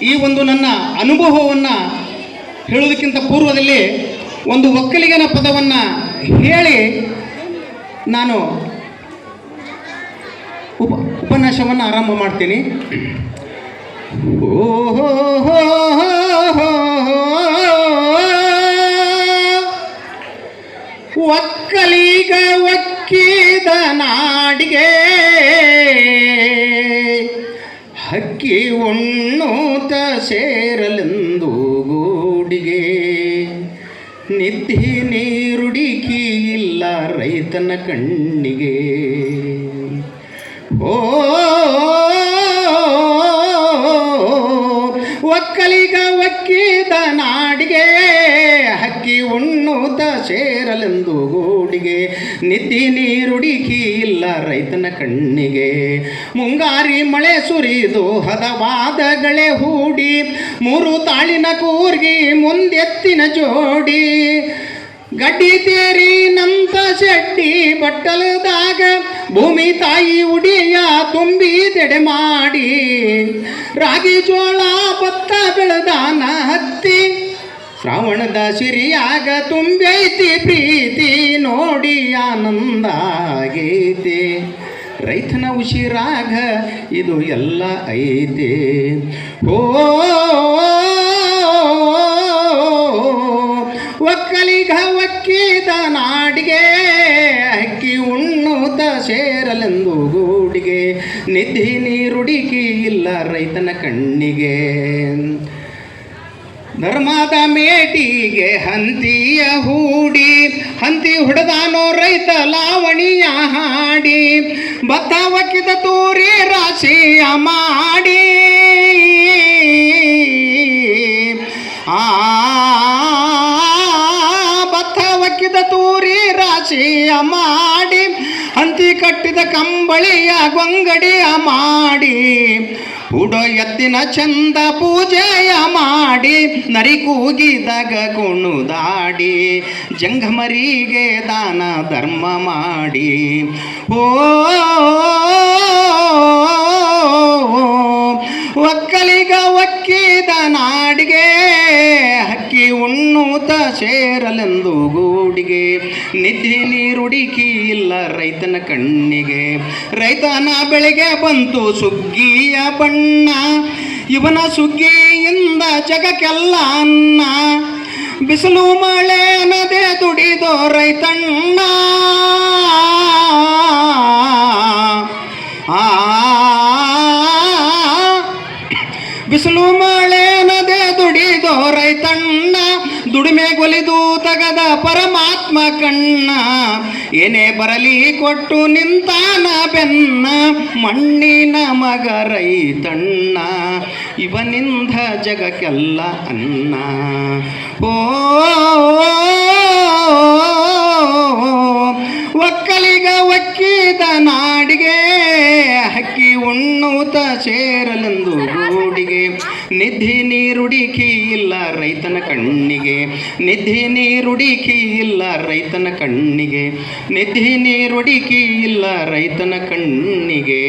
ಈ ಒಂದು ನನ್ನ ಅನುಭವವನ್ನು ಹೇಳೋದಕ್ಕಿಂತ ಪೂರ್ವದಲ್ಲಿ ಒಂದು ಒಕ್ಕಲಿಗನ ಪದವನ್ನು ಹೇಳಿ ನಾನು ಉಪನ್ಯಾಸವನ್ನು ಆರಂಭ ಮಾಡ್ತೀನಿ. ಒಕ್ಕಲಿಗ ಒಕ್ಕಿದ ನಾಡಿಗೆ ಹಕ್ಕಿ ಉಣ್ಣುತ್ತ ಸೇರಲೆಂದು ಗೂಡಿಗೆ ನಿದ್ದೆ ನೀರುಡಿಕಿ ಇಲ್ಲ ರೈತನ ಕಣ್ಣಿಗೆ. ಓ ಒಕ್ಕಲಿಗ ಒಕ್ಕಿದ ನಾಡಿಗೆ ಹಕ್ಕಿ ಉಣ್ಣುತ್ತ ಸೇರಲೆಂದು ಗೂಡಿಗೆ ನಿದ್ದೆ ನೀರುಡಿಕಿ ಇಲ್ಲ ರೈತನ ಕಣ್ಣಿಗೆ. ಮುಂಗಾರಿ ಮಳೆ ಸುರಿದು ಹದವಾದಗಳೇ ಹೂಡಿ ಮೂರು ತಾಳಿನ ಕೂರ್ಗಿ ಮುಂದೆತ್ತಿನ ಜೋಡಿ ಗಡ್ಡಿ ತೇರಿ ನಂತ ಶೆಟ್ಟಿ ಬಟ್ಟಲದಾಗ ಭೂಮಿ ತಾಯಿ ಉಡಿಯ ತುಂಬಿ ತೆಡೆ ಮಾಡಿ ರಾಗಿ ಜೋಳ ಭತ್ತ ಬೆಳೆದಾನ ಹತ್ತಿ ಶ್ರಾವಣದ ಸಿರಿಯಾಗ ತುಂಬೈತಿ ಪ್ರೀತಿ ನೋಡಿ ಆನಂದ ಆಗೈತೆ. ರೈತನ ಉಸಿರಾಗ ಇದು ಎಲ್ಲ ಐತೆ. ಓ ಒಕ್ಕಲಿಗ ಒಕ್ಕಿದ ನಾಡಿಗೆ ಹಕ್ಕಿ ಉಣ್ಣುತ್ತ ಸೇರಲೆಂದು ಗೂಡಿಗೆ ನಿದ್ದೆ ನೀರುಡಿಕಿ ಇಲ್ಲ ರೈತನ ಕಣ್ಣಿಗೆ. ಧರ್ಮದ ಮೇಟಿಗೆ ಹಂತಿಯ ಹೂಡಿ ಹಂತಿ ಹುಡದಾನೋ ರೈತ ಲಾವಣಿಯ ಹಾಡಿ ಭತ್ತ ಒಕ್ಕಿದ ತೂರಿ ರಾಶಿಯ ಮಾಡಿ ಭತ್ತ ಒಕ್ಕಿದ ತೂರಿ ರಾಶಿಯ ಮಾಡಿ ಹಂತಿ ಕಟ್ಟಿದ ಕಂಬಳಿಯ ಗೊಂಗಡಿಯ ಮಾಡಿ ಉಡೋ ಎತ್ತಿನ ಚಂದ ಪೂಜೆಯ ಮಾಡಿ ನರಿ ಕೂಗಿದಾಗ ಕುಣುದಾಡಿ ಜಂಗಮರಿಗೆ ದಾನ ಧರ್ಮ ಮಾಡಿ. ಓ ಒಕ್ಕಲಿಗ ಒಕ್ಕಿದ ನಾಡಿಗೆ ಹಕ್ಕಿ ಉಣ್ಣುತ್ತ ಸೇರಲೆಂದು ಗೂಡಿಗೆ ನಿದ್ದೆ ನೀರುಡಿಕಿ ಇಲ್ಲ ರೈತನ ಕಣ್ಣಿಗೆ. ರೈತನ ಬೆಳೆಗೆ ಬಂತು ಸುಗ್ಗಿಯ ಬಣ್ಣ ಇವನ ಸುಗ್ಗಿಯಿಂದ ಜಗಕ್ಕೆಲ್ಲ ಅನ್ನ ಬಿಸಿಲು ಮಳೆ ನದೆ ದುಡಿದೋ ರೈತಣ್ಣ. ಬಿಸಿಲು ಮಳೆ ನದೆ ದುಡಿದೋ ರೈತಣ್ಣ ದುಡಿಮೆ ಗೊಲಿದು ತಗದ ಪರಮಾತ್ಮ ಕಣ್ಣ ಏನೇ ಬರಲಿ ಕೊಟ್ಟು ನಿಂತಾನ ಬೆನ್ನ ಮಣ್ಣಿನ ಮಗ ರೈತಣ್ಣ ಇವನಿಂದ ಜಗಕ್ಕೆಲ್ಲ ಅನ್ನ. ಓ ಒಕ್ಕಲಿಗ ಒಕ್ಕಿದ ನಾಡಿಗೆ ಹಕ್ಕಿ ಉಣ್ಣುತ್ತ ಸೇರಲೆಂದು ಗೂಡಿಗೆ ನಿದ್ದೆ ನೀರುಡಿಕಿ ಇಲ್ಲ ರೈತನ ಕಣ್ಣಿಗೆ. ನಿದ್ದೆ ನೀರುಡಿಕಿ ಇಲ್ಲ ರೈತನ ಕಣ್ಣಿಗೆ. ನಿದ್ದೆ ನೀರುಡಿಕಿ ಇಲ್ಲ ರೈತನ ಕಣ್ಣಿಗೆ.